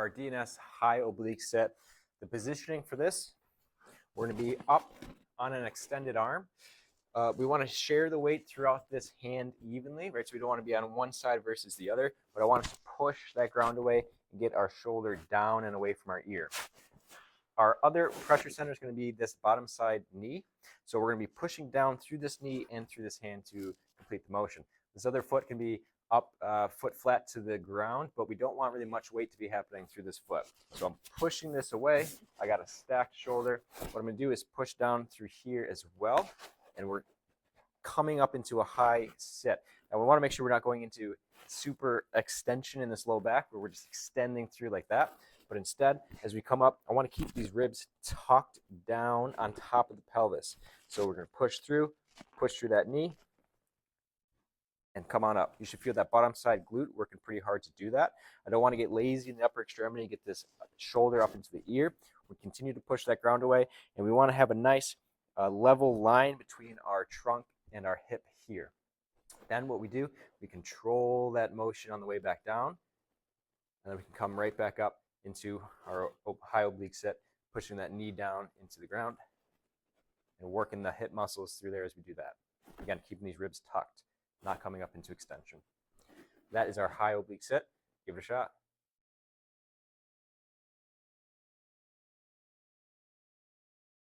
our DNS high oblique set. The positioning for this, we're going to be up on an extended arm. We want to share the weight throughout this hand evenly, right? So we don't want to be on one side versus the other, but I want us to push that ground away and get our shoulder down and away from our ear. Our other pressure center is going to be this bottom side knee. So we're going to be pushing down through this knee and through this hand to complete the motion. This other foot can be up, foot flat to the ground, but we don't want really much weight to be happening through this foot. So I'm pushing this away. I got a stacked shoulder. What I'm going to do is push down through here as well, and we're coming up into a high sit. Now we want to make sure we're not going into super extension in this low back where we're just extending through like that. But instead, as we come up, I want to keep these ribs tucked down on top of the pelvis. So we're going to push through that knee, and come on up. You should feel that bottom side glute working pretty hard to do that. I don't want to get lazy in the upper extremity, get this shoulder up into the ear. We continue to push that ground away, and we want to have a nice level line between our trunk and our hip here. Then what we do, we control that motion on the way back down, and then we can come right back up into our high oblique sit, pushing that knee down into the ground and working the hip muscles through there as we do that. Again, keeping these ribs tucked, not coming up into extension. That is our high oblique sit. Give it a shot.